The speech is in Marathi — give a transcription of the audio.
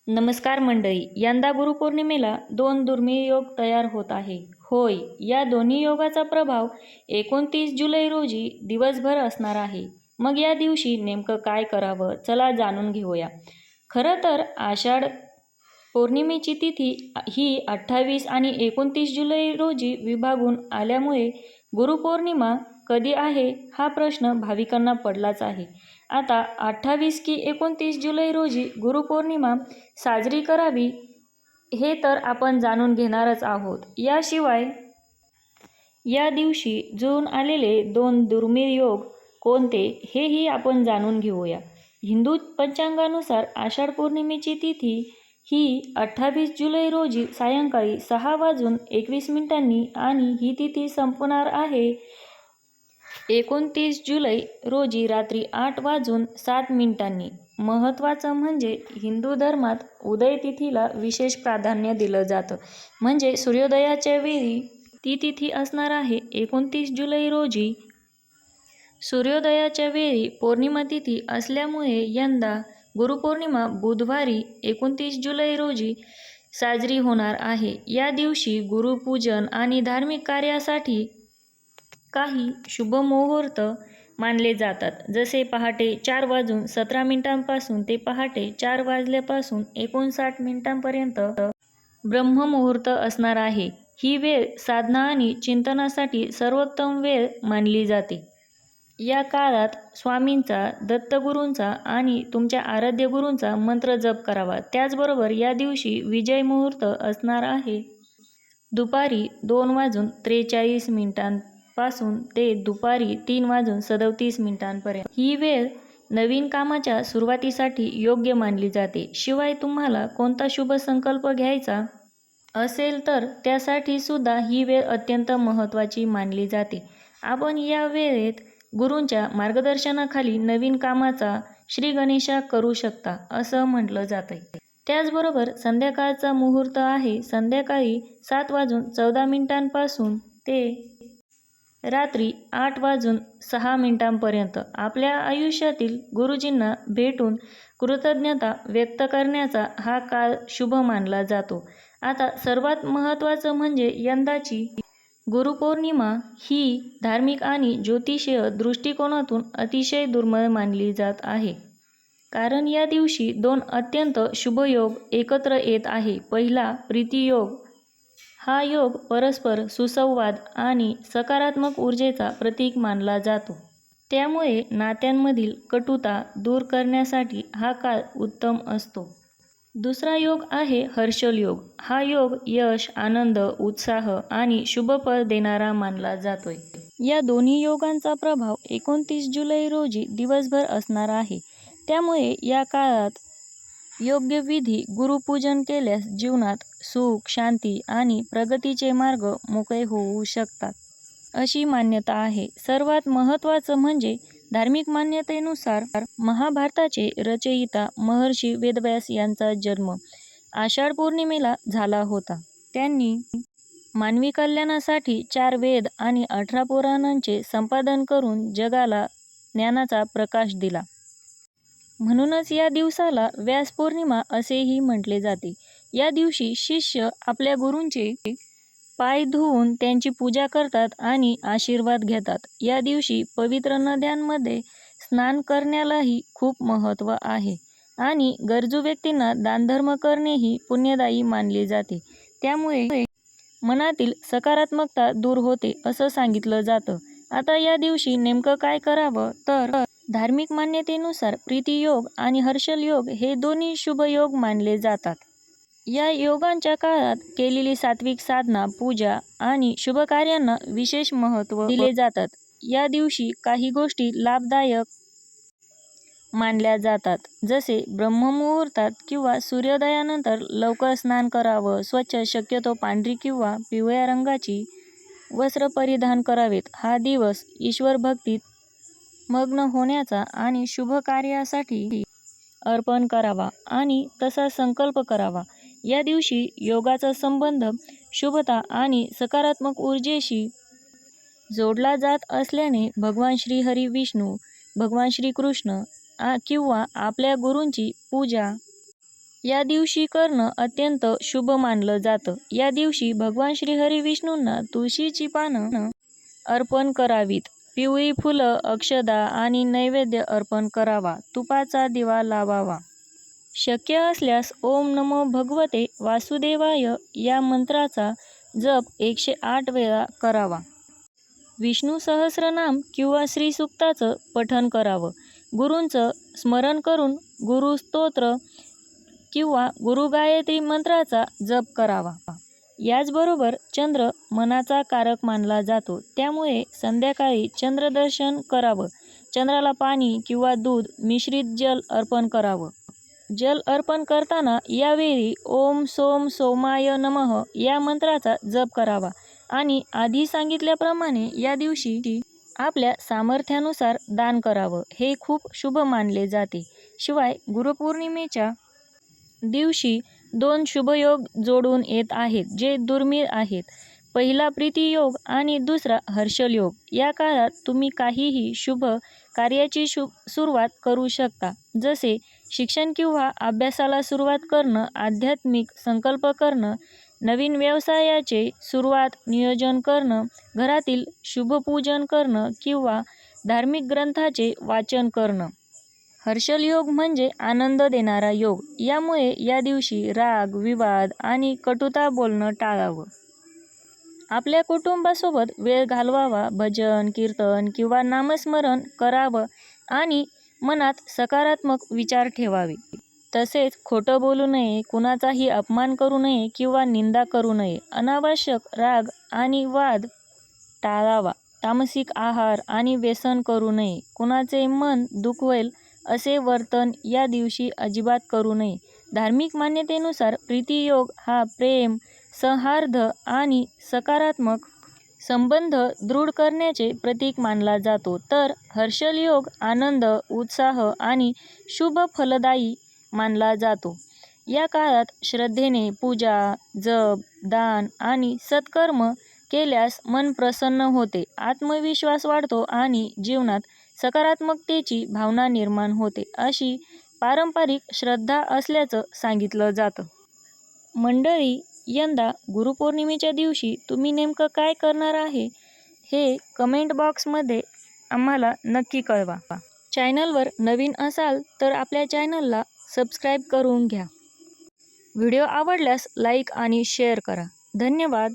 नमस्कार मंडळी. यंदा गुरुपौर्णिमेला दोन दुर्मिळ योग तयार होत आहे. होय, या दोन्ही योगाचा प्रभाव 29 जुलै रोजी दिवसभर असणार आहे. मग या दिवशी नेमकं काय करावं? चला जाणून घेऊया. खरं तर आषाढ पौर्णिमेची तिथी ही 28 आणि 29 जुलै रोजी विभागून आल्यामुळे गुरुपौर्णिमा कधी आहे हा प्रश्न भाविकांना पडलाच आहे. आता 28 की 29 जुलै रोजी गुरुपौर्णिमा साजरी करावी हे तर आपण जाणून घेणारच आहोत. याशिवाय या दिवशी जुळून आलेले दोन दुर्मिळ योग कोणते हेही आपण जाणून घेऊया. हिंदू पंचांगानुसार आषाढ पौर्णिमेची तिथी ही 28 जुलै रोजी सायंकाळी 6:21 आणि ही तिथी संपणार आहे 29 जुलै रोजी रात्री 8:07. महत्त्वाचं म्हणजे हिंदू धर्मात उदय तिथीला विशेष प्राधान्य दिलं जातं. म्हणजे सूर्योदयाच्या वेळी ती तिथी असणार आहे 29 जुलै रोजी. सूर्योदयाच्या वेळी पौर्णिमा तिथी असल्यामुळे यंदा गुरुपौर्णिमा बुधवारी 29 जुलै रोजी साजरी होणार आहे. या दिवशी गुरुपूजन आणि धार्मिक कार्यासाठी काही शुभ मुहूर्त मानले जातात. जसे पहाटे 4:17 ते पहाटे 4:59 पर्यंत ब्रह्ममुहूर्त असणार आहे. ही वेळ साधना आणि चिंतनासाठी सर्वोत्तम वेळ मानली जाते. या काळात स्वामींचा, दत्तगुरूंचा आणि तुमच्या आराध्य गुरूंचा मंत्र जप करावा. त्याचबरोबर या दिवशी विजय मुहूर्त असणार आहे दुपारी 2:43 पासून ते दुपारी 3:37 पर्यंत. ही वेळ नवीन कामाच्या सुरुवातीसाठी योग्य मानली जाते. शिवाय तुम्हाला कोणता शुभ संकल्प घ्यायचा असेल तर त्यासाठी सुद्धा ही वेळ अत्यंत महत्त्वाची मानली जाते. आपण या वेळेत गुरूंच्या मार्गदर्शनाखाली नवीन कामाचा श्रीगणेशा करू शकता असं म्हटलं जातंय. त्याचबरोबर संध्याकाळचा मुहूर्त आहे संध्याकाळी 7:14 पासून ते रात्री 8:06 पर्यंत. आपल्या आयुष्यातील गुरुजींना भेटून कृतज्ञता व्यक्त करण्याचा हा काळ शुभ मानला जातो. आता सर्वात महत्त्वाचं म्हणजे यंदाची गुरुपौर्णिमा ही धार्मिक आणि ज्योतिषीय दृष्टिकोनातून अतिशय दुर्मिळ मानली जात आहे. कारण या दिवशी दोन अत्यंत शुभ योग एकत्र येत आहे. पहिला प्रीतियोग. हा योग परस्पर सुसंवाद आणि सकारात्मक ऊर्जेचा प्रतीक मानला जातो. त्यामुळे नात्यांमधील कटुता दूर करण्यासाठी हा काळ उत्तम असतो. दुसरा योग आहे हर्षल योग. हा योग यश, आनंद, उत्साह आणि शुभफळ देणारा मानला जातोय. या दोन्ही योगांचा प्रभाव 29 जुलै रोजी दिवसभर असणार आहे. त्यामुळे या काळात योग्य विधी गुरुपूजन केल्यास जीवनात सुख, शांती आणि प्रगतीचे मार्ग मोकळे होऊ शकतात अशी मान्यता आहे. सर्वात महत्त्वाचं म्हणजे धार्मिक मान्यतेनुसार महाभारताचे रचयिता महर्षी वेदव्यास यांचा जन्म आषाढ पौर्णिमेला झाला होता. त्यांनी मानवी कल्याणासाठी 4 वेद आणि 18 पुराणांचे संपादन करून जगाला ज्ञानाचा प्रकाश दिला. म्हणूनच या दिवसाला व्यास पौर्णिमा असेही म्हटले जाते. या दिवशी शिष्य आपल्या गुरूंचे पाय धुवून त्यांची पूजा करतात आणि आशीर्वाद घेतात. या दिवशी पवित्र नद्यांमध्ये स्नान करण्यालाही खूप महत्त्व आहे आणि गरजू व्यक्तींना दानधर्म करणेही पुण्यदायी मानले जाते. त्यामुळे मनातील सकारात्मकता दूर होते असं सांगितलं जातं. आता या दिवशी नेमकं काय करावं तर धार्मिक मान्यतेनुसार प्रीतियोग आणि हर्षल योग हे दोन्ही शुभ योग मानले जातात. या योगांच्या काळात केलेली सात्विक साधना, पूजा आणि शुभ कार्यांना विशेष महत्त्व दिले जातात. या दिवशी काही गोष्टी लाभदायक मानल्या जातात. जसे ब्रह्ममुहूर्तात किंवा सूर्योदयानंतर लवकर स्नान करावं, स्वच्छ शक्यतो पांढरी किंवा पिवळ्या रंगाची वस्त्र परिधान करावेत. हा दिवस ईश्वरभक्तीत मग्न होण्याचा आणि शुभ कार्यासाठी अर्पण करावा आणि तसा संकल्प करावा. या दिवशी योगाचा संबंध शुभता आणि सकारात्मक ऊर्जेशी जोडला जात असल्याने भगवान श्रीहरी विष्णू, भगवान श्रीकृष्ण किंवा आपल्या गुरूंची पूजा या दिवशी करणं अत्यंत शुभ मानलं जातं. या दिवशी भगवान श्रीहरी विष्णूंना तुळशीची पानं अर्पण करावीत. पिवळी फुलं, अक्षदा आणि नैवेद्य अर्पण करावा. तुपाचा दिवा लावावा. शक्य असल्यास ओम नमो भगवते वासुदेवाय या मंत्राचा जप 108 वेळा करावा. विष्णू सहस्रनाम किंवा श्रीसूक्ताचं पठण करावं. गुरूंचं स्मरण करून गुरुस्तोत्र किंवा गुरुगायत्री मंत्राचा जप करावा. याचबरोबर चंद्र मनाचा कारक मानला जातो, त्यामुळे संध्याकाळी चंद्रदर्शन करावं. चंद्राला पाणी किंवा दूध मिश्रित जल अर्पण करावं. जल अर्पण करताना यावेळी ओम सोम सोमाय नमः या मंत्राचा जप करावा आणि आधी सांगितल्याप्रमाणे या दिवशी आपल्या सामर्थ्यानुसार दान करावं. हे खूप शुभ मानले जाते. शिवाय गुरुपौर्णिमेच्या दिवशी 2 शुभयोग जोडून येत आहेत, जे दुर्मिळ आहेत. पहिला प्रीतियोग आणि दुसरा हर्षल योग. या काळात तुम्ही काहीही शुभ कार्याची सुरुवात करू शकता, जसे शिक्षण किंवा अभ्यासाला सुरुवात करणं, आध्यात्मिक संकल्प करणं, नवीन व्यवसायाचे सुरुवात नियोजन करणं, घरातील शुभपूजन करणं किंवा धार्मिक ग्रंथाचे वाचन करणं. हर्षल योग म्हणजे आनंद देणारा योग. यामुळे या दिवशी राग, विवाद आणि कटुता बोलणं टाळावं. आपल्या कुटुंबासोबत वेळ घालवावा. भजन, कीर्तन किंवा नामस्मरण करावं आणि मनात सकारात्मक विचार ठेवावे. तसेच खोटं बोलू नये, कुणाचाही अपमान करू नये किंवा निंदा करू नये. अनावश्यक राग आणि वाद टाळावा. तामसिक आहार आणि व्यसन करू नये. कुणाचे मन दुखवेल असे वर्तन या दिवशी अजिबात करू नये. धार्मिक मान्यतेनुसार प्रीतियोग हा प्रेम, सौहार्द आणि सकारात्मक संबंध दृढ करण्याचे प्रतीक मानला जातो, तर हर्षल योग आनंद, उत्साह आणि शुभ फलदायी मानला जातो. या काळात श्रद्धेने पूजा, जप, दान आणि सत्कर्म केल्यास मन प्रसन्न होते, आत्मविश्वास वाढतो आणि जीवनात सकारात्मकतेची भावना निर्माण होते, अशी पारंपरिक श्रद्धा असल्याचं सांगितलं जातं. मंडळी, यंदा गुरुपौर्णिमेच्या दिवशी तुम्ही नेमकं काय करणार आहे हे कमेंट बॉक्समध्ये आम्हाला नक्की कळवा. चॅनलवर नवीन असाल तर आपल्या चॅनलला सबस्क्राईब करून घ्या. व्हिडिओ आवडल्यास लाईक आणि शेअर करा. धन्यवाद.